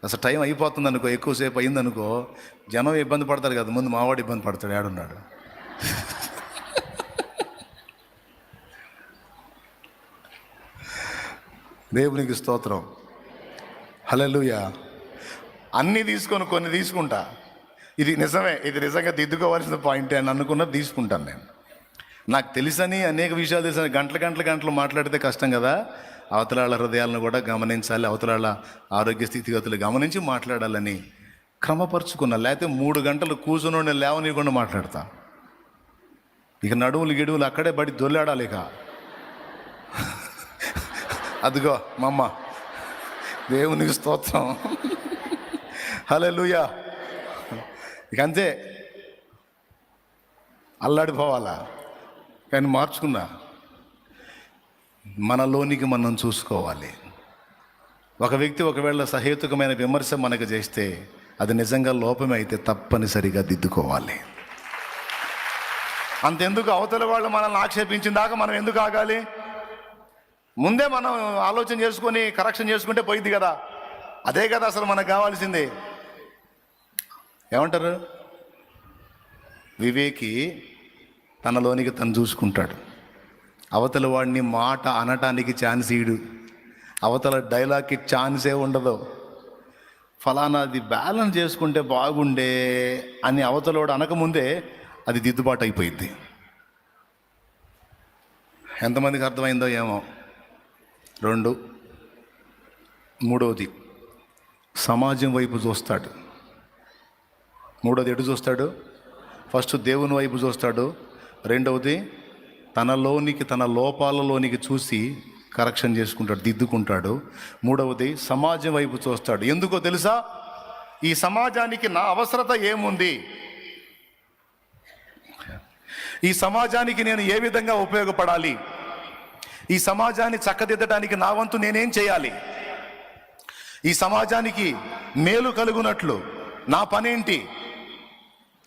అసలు టైం అయిపోతుంది అనుకో, ఎక్కువసేపు అయిందనుకో జనం ఇబ్బంది పడతారు కదా, ముందు మావాడు ఇబ్బంది పడతాడు. ఏడున్నాడు? దేవునికి స్తోత్రం. హల్లెలూయా. అన్నీ తీసుకొని కొన్ని తీసుకుంటా. ఇది నిజమే, ఇది నిజంగా దిద్దుకోవాల్సిన పాయింటే అని అనుకున్నది తీసుకుంటాను నేను. నాకు తెలుసని అనేక విషయాలు తెలుసని గంటలు మాట్లాడితే కష్టం కదా. అవతలాళ్ళ హృదయాలను కూడా గమనించాలి, అవతలాళ్ళ ఆరోగ్య స్థితిగతులు గమనించి మాట్లాడాలని క్రమపరుచుకున్నా. లేకపోతే 3 గంటలు కూర్చుని లేవనీయకుండా మాట్లాడతా. ఇక నడువులు గిడువులు అక్కడే బడి దొల్లాడాలి. ఇక అదిగో మా అమ్మ, దేవునికి స్తోత్రం. హల్లెలూయా. ఇక అంతే, అల్లాడిపోవాలా. కానీ మార్చుకున్నా. మనలోనికి మనం చూసుకోవాలి. ఒక వ్యక్తి ఒకవేళ సహేతుకమైన విమర్శ మనకు చేస్తే అది నిజంగా లోపమే అయితే తప్పనిసరిగా దిద్దుకోవాలి. అంతెందుకు అవతల వాళ్ళు మనల్ని ఆక్షేపించిన దాకా మనం ఎందుకు ఆగాలి? ముందే మనం ఆలోచన చేసుకొని కరెక్షన్ చేసుకుంటే పోయింది కదా. అదే కదా అసలు మనకు కావాల్సింది. ఏమంటారు? వివేకి తనలోనికి తను చూసుకుంటాడు. అవతల వాడిని మాట అనటానికి ఛాన్స్ ఇడు, అవతల డైలాగ్కి ఛాన్సే ఉండదు. ఫలానాది బ్యాలెన్స్ చేసుకుంటే బాగుండే అని అవతలోడు అనకముందే అది దిద్దుబాటు అయిపోయింది. ఎంతమందికి అర్థమైందో ఏమో. 2, మూడవది సమాజం వైపు చూస్తాడు. మూడోది ఎటు చూస్తాడు? ఫస్ట్ దేవుని వైపు చూస్తాడు. రెండవది తనలోనికి, తన లోపాలలోనికి చూసి కరెక్షన్ చేసుకుంటాడు, దిద్దుకుంటాడు. మూడవది సమాజం వైపు చూస్తాడు. ఎందుకో తెలుసా? ఈ సమాజానికి నా అవసరత ఏముంది, ఈ సమాజానికి నేను ఏ విధంగా ఉపయోగపడాలి, ఈ సమాజాన్ని చక్కదిద్దడానికి నా వంతు నేనేం చేయాలి, ఈ సమాజానికి మేలు కలుగునట్లు నా పనేంటి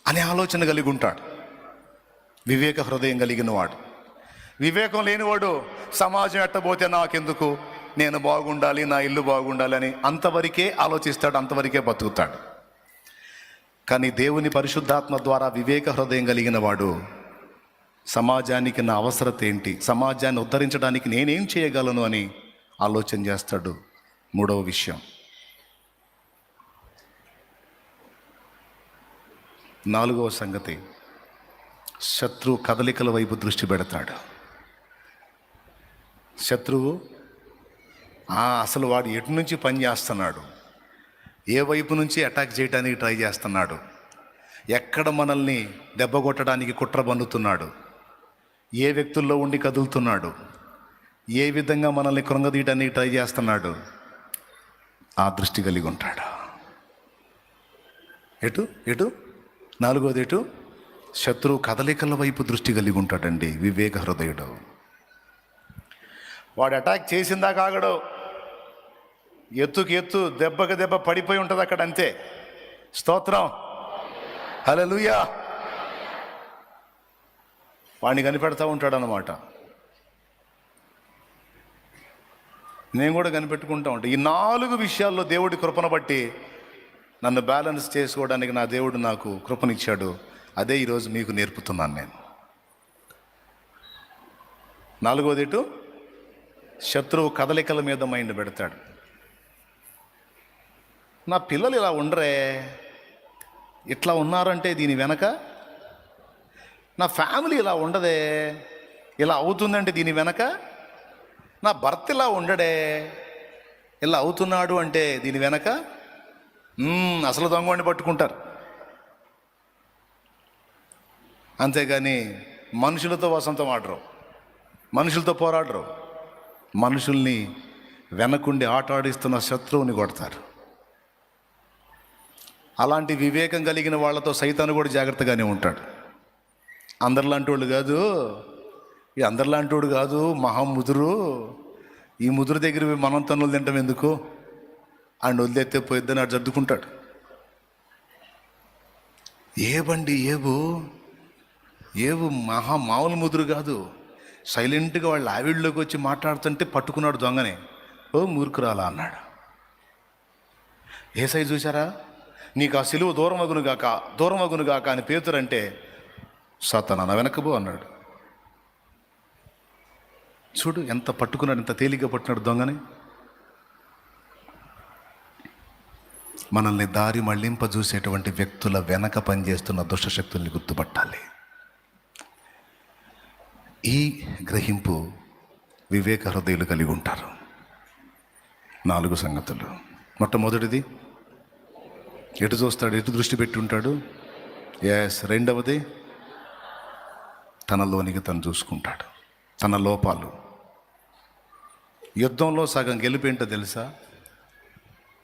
అనే ఆలోచన కలిగి ఉంటాడు. వివేక హృదయం కలిగిన వాడు. వివేకం లేనివాడు సమాజం ఎట్టబోతే నాకెందుకు, నేను బాగుండాలి, నా ఇల్లు బాగుండాలి అని అంతవరకే ఆలోచిస్తాడు, అంతవరకే బతుకుతాడు. కానీ దేవుని పరిశుద్ధాత్మ ద్వారా వివేక హృదయం కలిగిన వాడు సమాజానికి నా అవసరత ఏంటి, సమాజాన్ని ఉద్ధరించడానికి నేనేం చేయగలను అని ఆలోచన చేస్తాడు. మూడవ విషయం. 4వ సంగతి, శత్రువు కదలికల వైపు దృష్టి పెడతాడు. శత్రువు అసలు వాడు ఎటు నుంచి పని చేస్తున్నాడు, ఏ వైపు నుంచి అటాక్ చేయడానికి ట్రై చేస్తున్నాడు, ఎక్కడ మనల్ని దెబ్బ కొట్టడానికి కుట్ర బన్నుతున్నాడు, ఏ వ్యక్తుల్లో ఉండి కదులుతున్నాడు, ఏ విధంగా మనల్ని కృంగదీయడానికి ట్రై చేస్తున్నాడు, ఆ దృష్టి కలిగి ఉంటాడు. ఎటు 4వది ఎటు? శత్రువు కదలికల వైపు దృష్టి కలిగి ఉంటాడండి వివేక హృదయుడు. వాడు అటాక్ చేసిందా కాగడు, ఎత్తు దెబ్బకి దెబ్బ పడిపోయి ఉంటుంది అక్కడ, అంతే. స్తోత్రం. హల్లెలూయా. వాడిని కనిపెడతా ఉంటాడు అన్నమాట. నేను కూడా కనిపెట్టుకుంటా ఉంటాను. ఈ 4 విషయాల్లో దేవుడి కృపను బట్టి నన్ను బ్యాలెన్స్ చేసుకోవడానికి నా దేవుడు నాకు కృపనిచ్చాడు. అదే ఈరోజు మీకు నేర్పుతున్నాను నేను. 4వది ఎటు? శత్రువు కదలికల మీద మైండ్ పెడతాడు. నా పిల్లలు ఇలా ఉండరే, ఇట్లా ఉన్నారంటే దీని వెనక, నా ఫ్యామిలీ ఇలా ఉండదే, ఇలా అవుతుందంటే దీని వెనక, నా భర్త ఇలా ఉండడే, ఇలా అవుతున్నాడు అంటే దీని వెనక అసలు దొంగని పట్టుకుంటారు. అంతేగాని మనుషులతో వసంతం ఆడరు, మనుషులతో పోరాడరు. మనుషుల్ని వెనకుండి ఆట ఆడిస్తున్న శత్రువుని కొడతారు. అలాంటి వివేకం కలిగిన వాళ్ళతో సైతాను కూడా జాగ్రత్తగానే ఉంటాడు. అందరిలాంటి వాళ్ళు కాదు, ఈ అందరిలాంటి వాడు కాదు, మహాముదురు. ఈ ముదురు దగ్గర మనం తన్నులు తింటాం ఎందుకు, ఆయన వదిలేస్తే పోయిద్దని అటు సర్దుకుంటాడు. ఏవు మామూలు ముదురు కాదు. సైలెంట్గా వాళ్ళ ఆవిడలోకి వచ్చి మాట్లాడుతుంటే పట్టుకున్నాడు దొంగనే. ఓ మూర్ఖురాలా అన్నాడు. ఏసై చూసారా, నీకు ఆ సిలువ దూరమగును గాక అని పేతురంటే సాతానా వెనకబో అన్నాడు. చూడు ఎంత పట్టుకున్నాడు, ఎంత తేలిగ్గా పట్టుకున్నాడు దొంగని. మనల్ని దారి మళ్లింపజూసేటువంటి వ్యక్తుల వెనక పనిచేస్తున్న దుష్టశక్తుల్ని గుర్తుపట్టాలి. ఈ గ్రహింపు వివేక హృదయులు కలిగి ఉంటారు. 4 సంగతులు. మొట్టమొదటిది, ఎటు చూస్తాడు, ఎటు దృష్టి పెట్టి ఉంటాడు. రెండవది, తనలోనికి తను చూసుకుంటాడు, తన లోపాలు. యుద్ధంలో సగం గెలిపేంటో తెలుసా?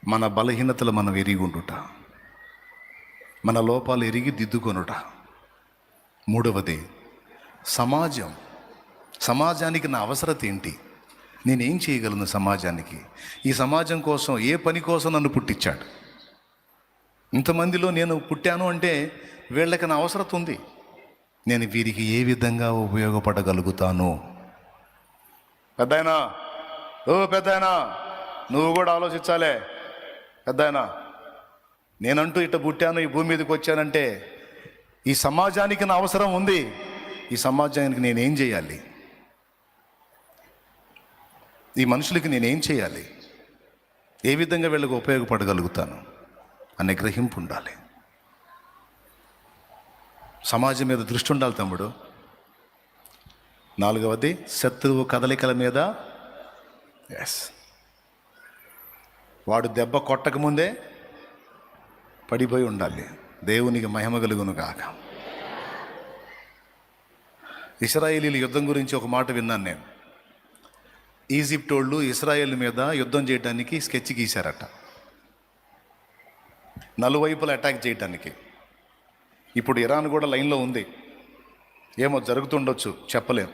మన బలహీనతలు మనం ఎరిగి ఉండుట, మన లోపాలు ఎరిగి దిద్దుకొనుట. మూడవది, సమాజానికి నా అవసరత ఏంటి, నేనేం చేయగలను సమాజానికి, ఈ సమాజం కోసం, ఏ పని కోసం నన్ను పుట్టించాడు, ఇంతమందిలో నేను పుట్టాను అంటే వీళ్ళకి నా అవసరత ఉంది, నేను వీరికి ఏ విధంగా ఉపయోగపడగలుగుతాను. పెద్దాయనా, పెద్దాయనా, నువ్వు కూడా ఆలోచించాలే. పెద్దాయనా, నేనంటూ ఇట్ట పుట్టాను, ఈ భూమి మీదకి వచ్చానంటే ఈ సమాజానికి నా అవసరం ఉంది, ఈ సమాజానికి నేనేం చేయాలి, ఈ మనుషులకి నేనేం చేయాలి, ఏ విధంగా వీళ్ళకి ఉపయోగపడగలుగుతాను అనే గ్రహింపు ఉండాలి. సమాజం మీద దృష్టి ఉండాలి తమ్ముడు. 4వది, శత్రువు కదలికల మీద. వాడు దెబ్బ కొట్టకముందే పడిపోయి ఉండాలి. దేవునికి మహిమ కలుగును గాక. ఇశ్రాయేలీల యుద్ధం గురించి ఒక మాట విన్నాను నేను. ఈజిప్ట్ వాళ్ళు ఇశ్రాయేల్ మీద యుద్ధం చేయడానికి స్కెచ్ గీశారట, నలువైపులా అటాక్ చేయడానికి. ఇప్పుడు ఇరాన్ కూడా లైన్లో ఉంది, ఏమో జరుగుతుండొచ్చు, చెప్పలేం.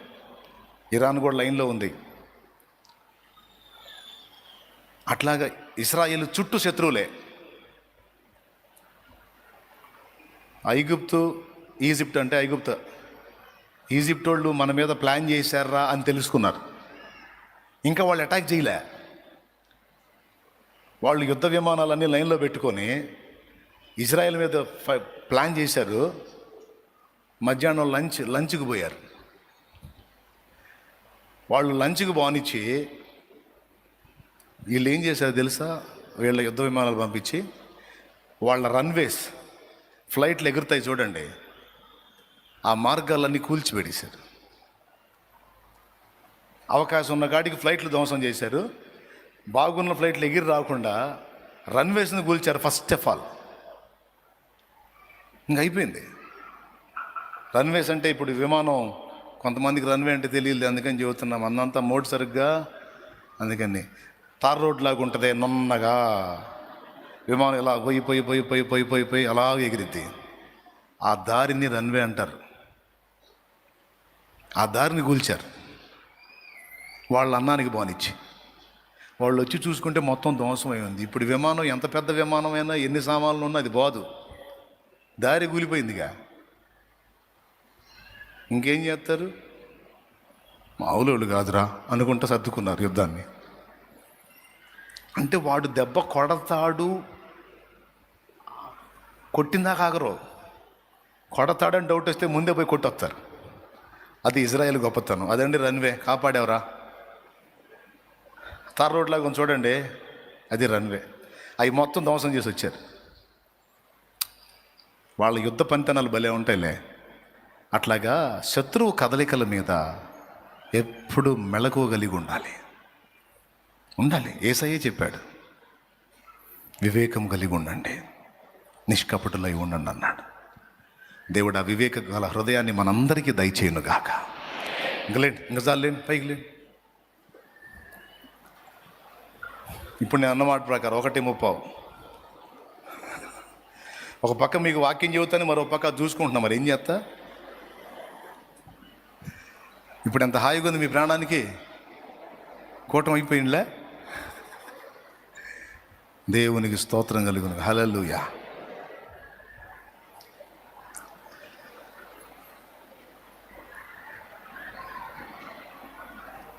ఇరాన్ కూడా లైన్లో ఉంది. అట్లాగా ఇశ్రాయేల్ చుట్టూ శత్రువులే. ఈజిప్ట్ అంటే ఈజిప్ట్ వాళ్ళు మన మీద ప్లాన్ చేశారా అని తెలుసుకున్నారు. ఇంకా వాళ్ళు అటాక్ చేయలే. వాళ్ళు యుద్ధ విమానాలన్నీ లైన్లో పెట్టుకొని ఇజ్రాయెల్ మీద ప్లాన్ చేశారు. మధ్యాహ్నం లంచ్కి పోయారు. వాళ్ళు లంచ్కి బానిచ్చి వీళ్ళు ఏం చేశారు తెలుసా? వీళ్ళ యుద్ధ విమానాలు పంపించి వాళ్ళ రన్వేస్, ఫ్లైట్లు ఎగురుతాయి చూడండి, ఆ మార్గాలన్నీ కూల్చిపెట్టేశారు. అవకాశం ఉన్న కాడికి ఫ్లైట్లు ధ్వంసం చేశారు. బాగున్న ఫ్లైట్లు ఎగిరి రాకుండా రన్వేస్ని కూల్చారు ఫస్ట్ ఆఫ్ ఆల్. ఇంక అయిపోయింది. రన్వేస్ అంటే ఇప్పుడు విమానం, కొంతమందికి రన్వే అంటే తెలియదు, అందుకని చెబుతున్నాం. అన్నంతా మోడ్ సరిగ్గా, అందుకని తార్ రోడ్ లాగా ఉంటుంది, నున్నగా విమానం ఇలా పోయి అలా ఎగిరిద్ది. ఆ దారిని రన్వే అంటారు. ఆ దారిని కూల్చారు వాళ్ళ అన్నానికి బానిచ్చి. వాళ్ళు వచ్చి చూసుకుంటే మొత్తం ధ్వంసం అయి ఉంది. ఇప్పుడు విమానం ఎంత పెద్ద విమానం అయినా, ఎన్ని సామాన్లు ఉన్నా అది బాదు, దారి కూలిపోయిందిగా. ఇంకేం చేస్తారు? మామూలు కాదురా అనుకుంటా సర్దుకున్నారు యుద్ధాన్ని. అంటే వాడు దెబ్బ కొడతాడు, కొట్టిందాక ఆగరు. కొడతాడని డౌట్ వస్తే ముందే పోయి కొట్టొస్తారు. అది ఇజ్రాయెల్ గొప్పతనం. అదండి రన్వే. కాపాడేవరా? తార్ రోడ్ లాగా చూడండి, అది రన్వే. అవి మొత్తం ధ్వంసం చేసి వచ్చారు. వాళ్ళ యుద్ధ పనితనాలు భలే ఉంటాయిలే. అట్లాగా శత్రువు కదలికల మీద ఎప్పుడు మెళకువగలిగి ఉండాలి. యేసయ్యే చెప్పాడు, వివేకం కలిగి ఉండండి, నిష్కపటులై ఉండండి అన్నాడు. దేవుడు ఆ వివేక గల హృదయాన్ని మనందరికీ దయచేయునుగాక. ఇంకా చాలేండి, పైకి లేండి. ఇప్పుడు నేను అన్నమాట ప్రకారం 1:30. ఒక పక్క మీకు వాక్యం చెబుతాను, మరో పక్క చూసుకుంటున్నా. మరి ఏం చేస్తా? ఇప్పుడు ఎంత హాయిగా ఉంది మీ ప్రాణానికి. కూటం అయిపోయిందిలే. దేవునికి స్తోత్రం కలుగును. హల్లెలూయా.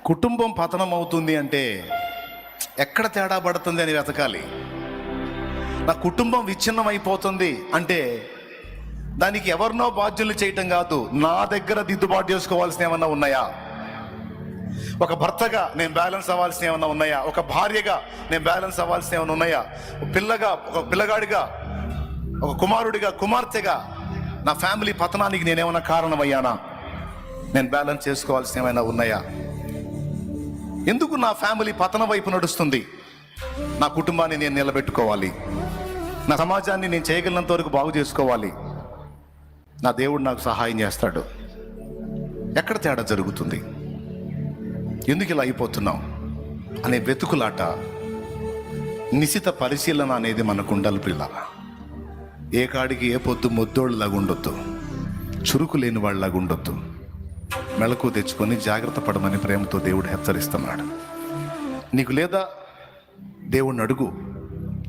కుటుంబం పతనం అవుతుంది అంటే ఎక్కడ తేడా పడుతుంది అని వెతకాలి. నా కుటుంబం విచ్ఛిన్నం అయిపోతుంది అంటే దానికి ఎవరినో బాధ్యులు చేయటం కాదు, నా దగ్గర దిద్దుబాటు చేసుకోవాల్సిన ఏమన్నా ఉన్నాయా? ఒక భర్తగా నేను బ్యాలెన్స్ అవ్వాల్సిన ఏమైనా ఉన్నాయా? ఒక భార్యగా నేను బ్యాలెన్స్ అవ్వాల్సిన ఏమైనా ఉన్నాయా? ఒక పిల్లగాడిగా, ఒక కుమారుడిగా, కుమార్తెగా నా ఫ్యామిలీ పతనానికి నేనేమైనా కారణమయ్యానా? నేను బ్యాలెన్స్ చేసుకోవాల్సిన ఏమైనా ఉన్నాయా? ఎందుకు నా ఫ్యామిలీ పతనం వైపు నడుస్తుంది? నా కుటుంబాన్ని నేను నిలబెట్టుకోవాలి, నా సమాజాన్ని నేను చేయగలిగినంత వరకు బాగు చేసుకోవాలి. నా దేవుడు నాకు సహాయం చేస్తాడు. ఎక్కడ తేడా జరుగుతుంది, ఎందుకు ఇలా అయిపోతున్నాం అనే వెతుకులాట, నిశిత పరిశీలన అనేది మనకు ఉండాలి పిల్లల. ఏ కాడికి ఏ పొద్దు మొద్దోళ్ళలాగా ఉండొద్దు, చురుకు లేని వాళ్ళలాగా ఉండొద్దు. మెలకు తెచ్చుకొని జాగ్రత్త పడమని ప్రేమతో దేవుడు హెచ్చరిస్తున్నాడు. నీకు లేదా దేవుణ్ణి అడుగు,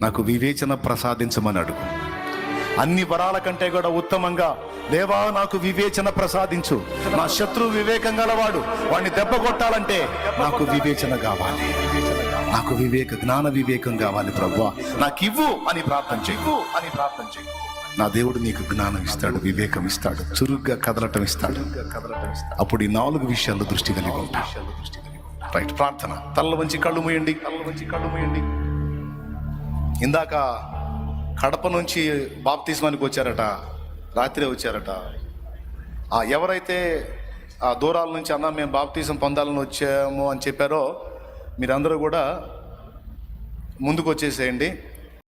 నాకు వివేచన ప్రసాదించమని అడుగు. అన్ని వరాల కంటే కూడా ఉత్తమంగా, దేవా నాకు వివేచన ప్రసాదించు. నా శత్రువు వివేకం గలవాడు, వాడిని దెబ్బ కొట్టాలంటే నాకు వివేచన కావాలి, నాకు జ్ఞాన వివేకం కావాలి ప్రభువా, నాకు ఇవ్వు అని ప్రార్థన చెయ్యి. నా దేవుడు నీకు జ్ఞానం ఇస్తాడు, వివేకం ఇస్తాడు, చురుగ్గా కదలటం ఇస్తాడు. అప్పుడు ఈ 4 విషయాల్లో దృష్టి కలిగి ఉంటా. రైట్, ప్రార్థన. తల్ల వంచి కళ్ళు మూయండి. ఇందాక కడప నుంచి బాప్తిస్మానికి వచ్చారట, రాత్రే వచ్చారట. ఎవరైతే ఆ దూరాల నుంచి అన్నా మేము బాప్తిజం పొందాలని వచ్చాము అని చెప్పారో మీరందరూ కూడా ముందుకు వచ్చేసేయండి.